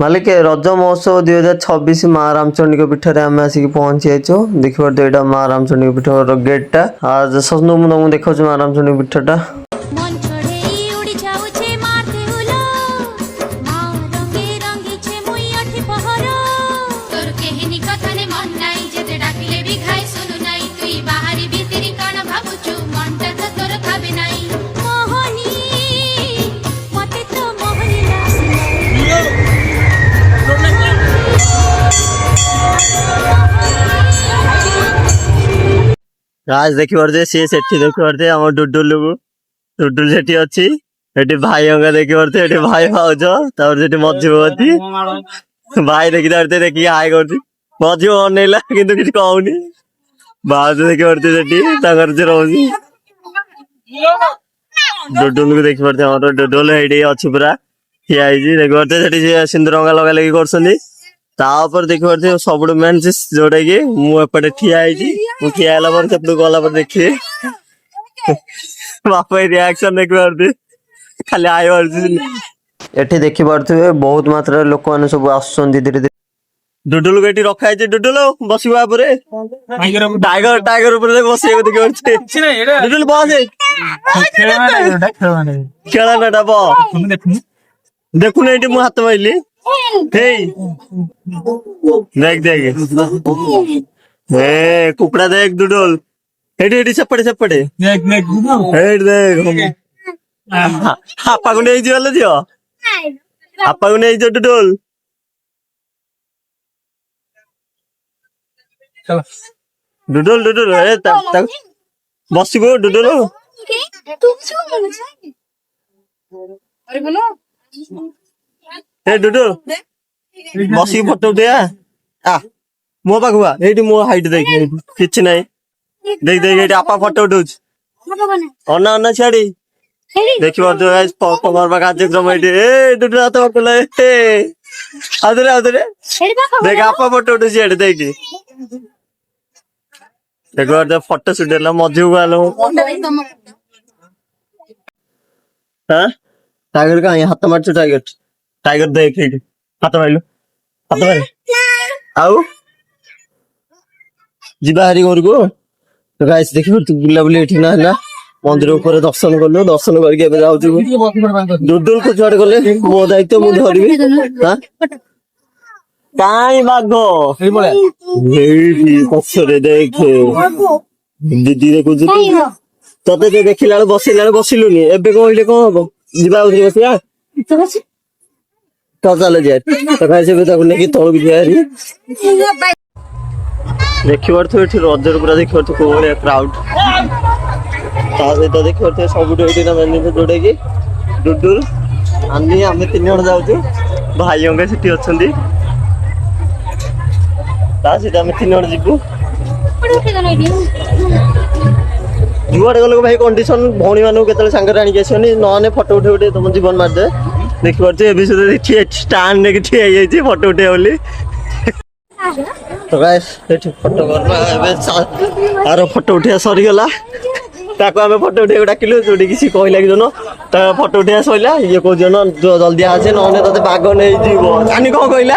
मालिक रज महोत्सव 2026 माँ रामचंडी पीठ आम आसिक पहुंची जाइछो। देखिए यहाँ माँ रामचंडी पीठ गेटा आज सजनु मुझे तुमको देखा माँ रामचंडी पीठटा आज देखी पारे सी देखी पारे आम डुडुल को डुडुल से अच्छी भाई देखी पारे भाई भाज मझुवती भाई देखी पारे देखिए हाई कर मझु अनेला कि कहूनी भाज देखी पारे से रोजी डुडुल को देखी पारे डुडुल ये अच्छी पूरा ठिया देखी पारे सिंदूर रंगा लगा लगी कर देखी पारे सब मेन जोटा कि मुझे ठिया ठिया गला देखिए बापा रिएक्शन देखी पारे खाली आई पारे देखी पारे बहुत मात्रा लोक मैंने सब आसुच्च धीरे धीरे डुडुल को रखा है डुडुल बसवा टाइगर टाइगर बस डुडुल बस खेलना देखुन ये मुझे हाथ मारिली देख देख कुकड़ा देख डुडुल एटी सेपटे सेपटे देख आपा को नहीं झील झील आपा को नहीं डुडुल डुडुल डुडुल बस डुडुल डुडुल बस फोटो उठे आ मो पाखुआ ये मो हाइट देख कि ना देख देख ये आपा फोटो उठाऊ अना अना छाड़ी देखी कार्यक्रम ये डुडुल हाथ पकड़ आदरे आदरे देख आपा फोटो उठू देख देख फोटो सुट मझु को टाइगर का हाथ मारचु टाइगर टाइगर देख हाथ मारिलु हाथ मारे आउ जीवा हारी घर को तो गाइस देखिए बुला बुली ना मंदिर ऊपर दर्शन कलु दर्शन करके डुडुल को छुआड़े गले मो दायित्व मुझे धरबी काई बाघ पछरे देख दीदी देखु ते देखला बसैला बसिलुनि एबे कहले कौन हम जीवा बसिया तो चल जाए तो लेकिन तौक जाए देखी पारे रजर पूरा देखी पारे कौ भाया क्राउड सहित देखी पारे सब जोटा कि डुडुल आनी आम तीन जन जाऊँ भाई से अच्छा सहित आम तीन जन जीवु जुआड़े गल भाई कंडीशन भौणी मानू के सांगे आणिक आसनी ना फोटो उठे उठे तुम जीवन मारदे देखी पारे विषय स्टांड लेकिन ठिया फोटो उठे बोली तो फोटो आर फोटो उठा सरीगला आम फोटो उठे डाकिलु जो कि कहला कि फोटो उठा सरला ये कह जल्दी आसे ना ते बाघ नहीं जीव जानी कौन कहला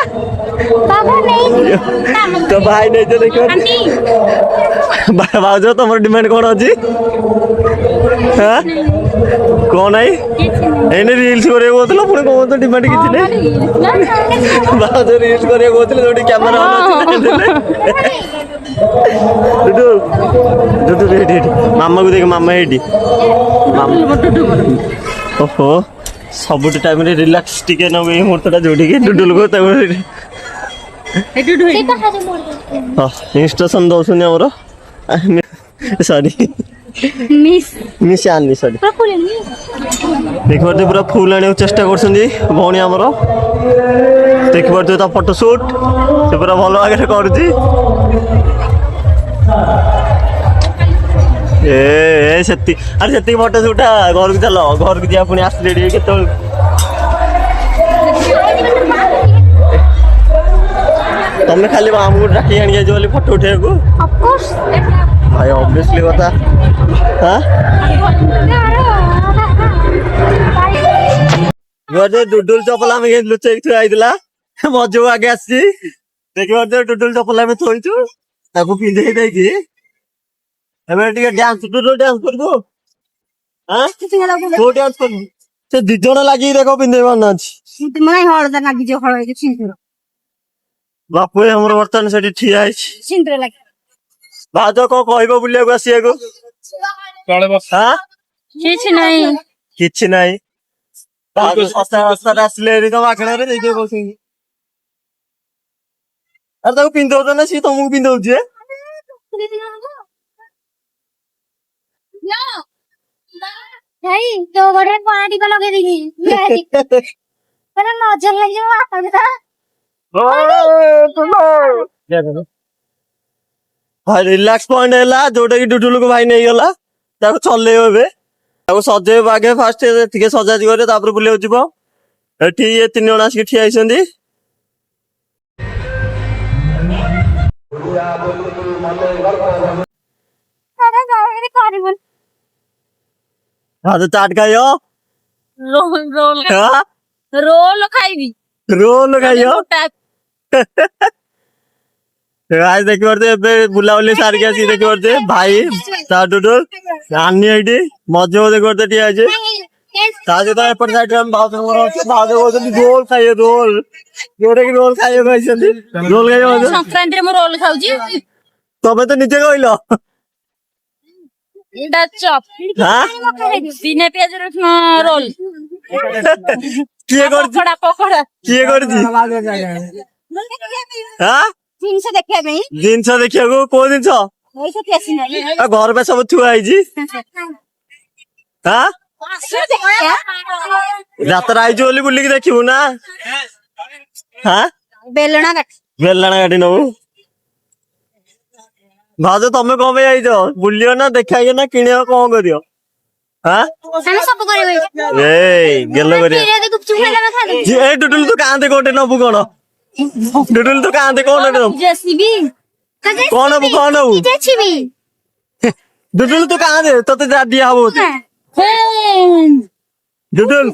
तो भाई नहीं तो देख भाज तुम डिमांड कौन अच्छी कौन आई एने रील्स करेगा पुणी कौन तो डिमांड किसी भाज रील्स करेगा जो कैमेरा मामा को देख मामा ये ओहो सब टाइम रिलैक्स टिके ना मुहूर्त जो डुडुल को इंस्ट्रक्शन दौन आमर सॉरी मिस आनी सॉरी देख पारे पूरा फुल आने चेष्टा कर भौणी आमर देख पारे फोटो शूट से पूरा भल आगे कर फोटो शूट घर को चल घर को जा पुणी आसले के तुम्हें खाली आमको डाकी आनी फोटो उठे भाई ऑब्वियसली कथा डुडुल चपल आम लुचेक थुआला ମଜକୁ ଆଗେ ଆସିଛି ଦେଖିପାରୁଛ ଟୁଟୁଲ ଚପଲ ଆମେ ଥୋଇଛୁ ତାକୁ ପିନ୍ଧେଇ ଦେଇକି ଏବେ ଟିକେ ଡ୍ୟାନ୍ସ ଟୁଟୁଲ ଡ୍ୟାନ୍ସ କରିବୁ କୋଉ ଡ୍ୟାନ୍ସ କରିବୁ ସେ 2 ଜଣ ଲାଗିକି ଦେଖ ପିନ୍ଧେଇ ପାରୁନାହାନ୍ତି ହଳଦା ଲାଗିଯିବ ହଳ ସିନ୍ଦୁର ବାପୁ ଆମର ବର୍ତ୍ତମାନ ସେଠି ଠିଆ ହେଇଛି ସିନ୍ଦୁର ଲାଗି ଭାଉଜ କଣ କହିବ ବୁଲିବାକୁ ଆସିବାକୁ କିଛି ନାହିଁ କିଛି ନାହିଁ ରାସ୍ତାରେ ଆସିଲେ ଏଠି ତ ମାଗଣାରେ ଦେଇଦେବେ କହୁଛନ୍ତି ଆରେ ତାକୁ ପିନ୍ଧଉଛ ନା ସିଏ ତମକୁ ପିନ୍ଧଉଛି ଭାଇ ତୋ ଗୋଡେ କଣା ଟିକା ଲଗେଇ ଦେଇକି ନଜର ଲାଗିଯିବ ରିଲାକ୍ସ ପଏଣ୍ଟ ହେଲା ଯୋଉଟା କି ଟୁଟୁଲକୁ ଭାଇ ନେଇଗଲା ତାକୁ ଚଲେଇବ ଏବେ ତାକୁ ସଜେଇବ ଆଗେ ଫାଷ୍ଟ ଟିକେ ସଜାଜି କରିବ ତାପରେ ବୁଲିବାକୁ ଯିବ ଏଠି 3 ଜଣ ଆସିକି ଠିଆ ହେଇଛନ୍ତି ଚାଟ ଖାଇବ ରୋଲ ଖାଇବି ରୋଲ ଖାଇବ ଆଜି ଦେଖିପାରୁଛେ ଏବେ ବୁଲାବୁଲି ସାରିକି ଆସିକି ଦେଖିପାରୁଛେ ଭାଇ ତା ଟୁଟୁଲ ଆନି ଏଇଠି ମଝିରେ ଦେଖିପାରୁଛେ ଠିଆ ହେଇଛି ତା ସହିତ ଏପଟ ସାଇଡରେ ଆମେ ଭାଉଜଙ୍କର ଅଛି ଭାଉଜ କହୁଛନ୍ତି ରୋଲ ଖାଇବେ ରୋଲ ଯୋଉଟା କି ରୋଲ ଖାଇବାକୁ ଆସିଛନ୍ତି ରୋଲ ଖାଇବ ସଂକ୍ରାନ୍ତିରେ ମୁଁ ରୋଲ ଖାଉଛି ତମେ ତ ନିଜେ କହିଲ ଏଇଟା ଚପ୍ ବିନା ପିଆଜ ରସୁଣ ରୋଲ କିଏ କରିଛି ପକୋଡା କିଏ କରିଛି ଜିନିଷ ଦେଖିବା ପାଇଁ ଜିନିଷ ଦେଖିବାକୁ କୋଉ ଜିନିଷ ଘର ପାଇଁ ସବୁ ଥୁଆ ହେଇଛି ଯାତ୍ରା ହେଇଛି ବୋଲି ବୁଲିକି ଦେଖିବୁ ନା ବେଲଣା କାଠି ବେଲଣା କାଟି ନବୁ ଭାଉଜ ତମେ କଣ ପାଇଁ ଯାଇଛ ବୁଲିବ ନା ଦେଖାଇବ ନା କିଣିବ କଣ କରିବ ସବୁ କରିବ ଗେଲ କରିବା ଏଇ ଟୁଟୁଲ ତୁ କାନ୍ଦେ କୋଉଟେ ନବୁ କଣ ଟୁଟୁଲ ତୁ କାନ୍ଦେ କଣ ନବୁ କଣ ନବୁ ଟୁଟୁଲ ତୁ କାନ୍ଦେ ତତେ ଦିଆ ହବ ଟୁଟୁଲ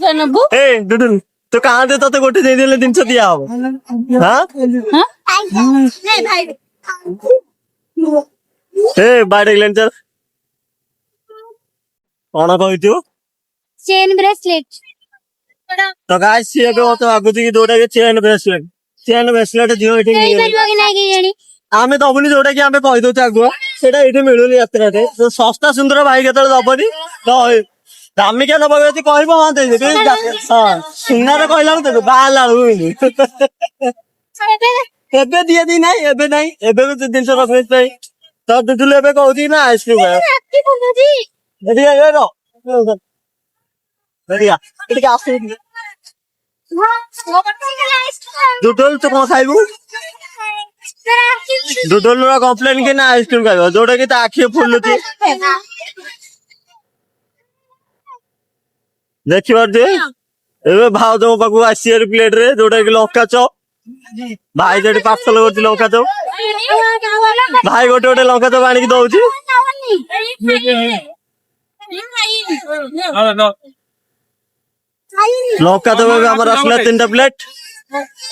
ଟୁଟୁଲ ତୁ କାନ୍ଦେ ତତେ ଗୋଟେ ଦେଇଦେଲେ ଜିନିଷ ଦିଆ ହବ ବାଡେଇଲେଣି ଚାଲ କଣ କହିଛୁ ଚେନ୍ ବ୍ରେସଲେଟ ତ ଗାଈ ସିଏ ଏବେ ମତେ ଭାବୁଛି କି ଯୋଉଟା କି ଚେନ୍ ବ୍ରେସଲେଟ ଝିଅ ଏଠି ଆମେ ଦବୁନି ଯୋଉଟା କି ଆମେ କହିଦଉଛୁ ଆଗୁଆ ସେଇଟା ଏଇଠି ମିଳୁନି ଯାତ୍ରାରେ ଶସ୍ତା ସୁନ୍ଦର ଭାଇ କେତେବେଳେ ଦବନି ଦାମିକା ଦବ ଯଦି କହିବ ହଁ ଦେଇଦେବି ସୁନାରେ କହିଲା ବେଳକୁ ଦେବୁ ବାହାରିଲା ବେଳକୁ ଏବେ ଦିଏ ନାହିଁ ଏବେ ନାହିଁ ଏବେ ବି ଜିନିଷ ରଖି ପାଇଁ ତ ଟୁଟୁଲ ଏବେ କହୁଛି ନା ଆଇସ୍କ୍ରିମ ଟୁଟୁଲ ତୁ କଣ ଖାଇବୁ ଟୁଟୁଲ ର କମ୍ପ୍ଲେନ କି ନା ଆଇସ୍କ୍ରିମ ଖାଇବ ଯୋଉଟା କି ତା ଆଖି ଫୁଲୁଛି ଦେଖିପାରୁଛି ଏବେ ଭାଉଜ ମୋ ପାଖକୁ ଆସିବାର ପ୍ଲେଟ ରେ ଯୋଉଟା କି ଲଙ୍କା ଚପ୍ ଭାଇ ସେଠି ପାର୍ସଲ କରୁଛି ଲଙ୍କା ଚପ୍ ଭାଇ ଗୋଟେ ଲଙ୍କା ଚପ୍ ଆଣିକି ଦଉଛି ଲଙ୍କା ଚପ୍ ଏବେ ଆମର ଆସିଲା 3ଟା ପ୍ଲେଟ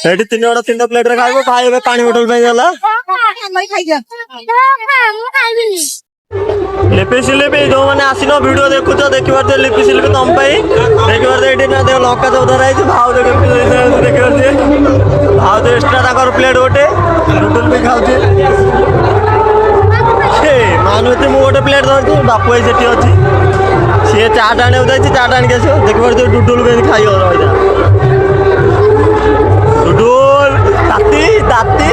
ସେଠି 3 ଜଣ 3ଟା ପ୍ଲେଟ ରେ ଖାଇବ ଭାଇ ଏବେ ପାଣି ବୋଟଲ ପାଇଁ ଗଲା लिपि सिलिपि जो मैंने आसीन वीडियो देखुच देखिपारे लिपि सिलिपि तुम देखिपारे ये ना देख लंका चौ धरा भाव देखिपारे भाव एक्सट्रा प्लेट गोटे टुटुल भी खाऊे मानुति मुझे गोटे प्लेट धरती बापू भाई से अच्छी सी चाट आने चाट आणिक आस देखिपारे टुटुल भी खाई रही टुटुल ताती ताती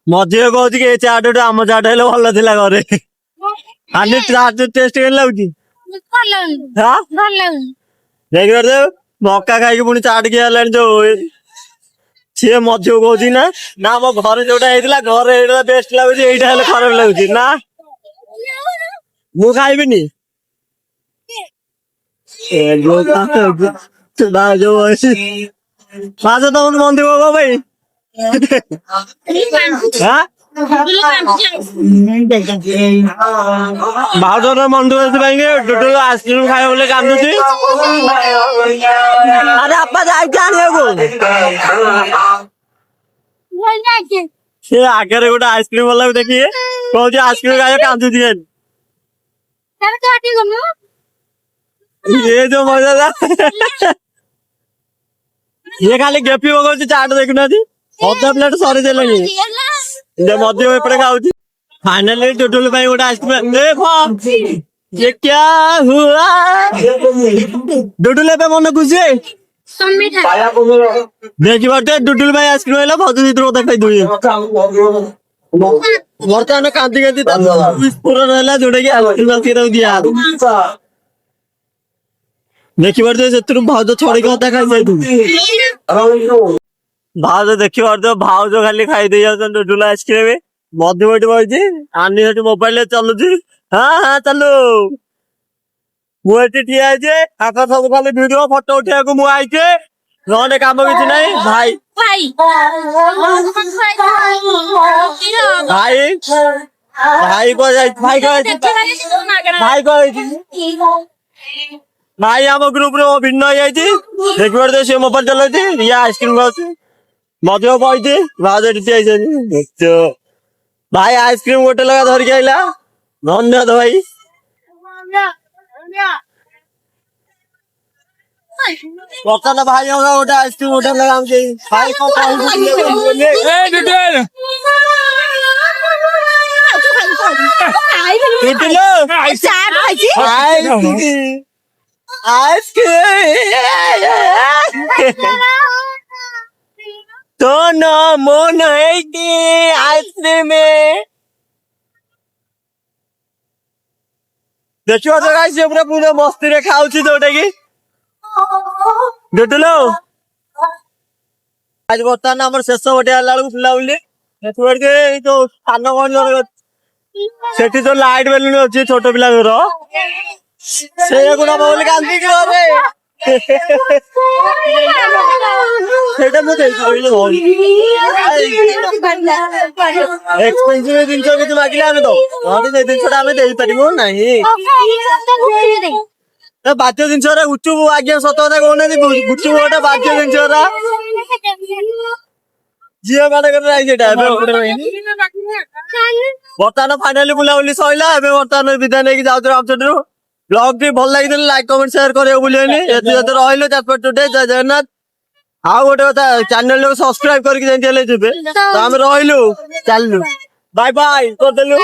मझे कह चाट आम चाट है भल थी घरे टेस्ट के लगुच मक्का खाई पुणी चाट किए जो ସିଏ ମଝିକୁ କହୁଛି ନା ନା ମୋ ଘରେ ଯୋଉଟା ହେଇଥିଲା ଘରେ ହେଇଥିଲା ବେଷ୍ଟ ଲାଗୁଛି, ଏଇଟା ହେଲେ ଖରାପ ଲାଗୁଛି ନା ମୁଁ ଖାଇବିନି। ଭାଉଜ ବୟସ ଭାଉଜ ତମକୁ ମନ୍ଦିର କଣ ପାଇଁ? ଭାଉଜର ମନ୍ଦିର ଏଥିପାଇଁ କି ଟୋଟାଲ ଆଇସ୍କ୍ରିମ ଖାଇବ ବୋଲି କାନ୍ଦୁଛି। ଆରେ ଆପା ଯାଇଛି ଆଣିବାକୁ। ସେ ଆଗରେ ଗୋଟେ ଆଇସ୍କ୍ରିମ ବାଲାକୁ ଦେଖିକି କହୁଛି ଆଇସ୍କ୍ରିମ ଖାଇବ, କାନ୍ଦୁଛି ଖାଲି। ଇଏ ଯୋଉ ମଜା ଇଏ ଖାଲି ଗେପି ପକଉଛି, ଚାଟ ଦେଖୁନାହାନ୍ତି ଅଧା ପ୍ଲେଟ ସରିଦେଲେଣି, ମଧ୍ୟ ଏପଟେ ଖାଉଛି। फाइनली टुटुल भाई गोटे आइसक्रीम देखो ये क्या हुआ। डुडुल पे मन खुशी देखी पारे डुडुल भाई आइसक्रीम है बहुत चित्र खाई दूे बर्तमान कांदी कांदी विस्फोरण है जोटा कि आइसक्रीम दिया देखी पारे से भाज छड़ी अदा खाई भाज देखी पारे भाज खाली खाई दे डुडुल आइसक्रीम मधु बटी बही आनी से मोबाइल चलुची। हाँ हाँ चलू मुझे ठिया आका सब खाली भिडियो फोटो उठा मुझे नौने काम किसी नहीं भाई भाई भाई को भाई भाई आम ग्रुप भिन्न हो जाए देखिए सी मोबाइल चलाऊ या आइसक्रीम खाऊ मधु बही भाज भाई आइसक्रीम गोटे लगा धरिक आइला धन्यवाद भाई। बर्तमान भाई गोटे आइसक्रीम गोटे लगा भाई तो न मन आइसक्रीम देखिए तो पूरा पूरा मस्ती रे खाऊ जोटा कि डुडुल आज बर्तमान आम शेष गोटे बुलाबुली जो स्थान से जो लाइट बेलुन अच्छी छोट पिला से गुड़ा बोली कांदी एक्सपेंसिव जिनस किसी मागिले आम तो जिनसा आम दे पारू ना बाध्य जिनस गुचु आज्ञा सत कथा कहना गुचु गोटे बाध्य जिनस झील बर्तमान फाइनाली बुलाबुली सैला बर्तमान विदाय नहीं जाऊँ रामचंद्र ब्लॉग भी भल लगी लाइक कमेंट शेयर करियो बुलेनी रहिलो चैटपट टुडे जय जगन्नाथ आउ गोटे कथा चैनल को सब्सक्राइब करके जेबे तो आम रहिलु चललु बाय बाय कर देलु।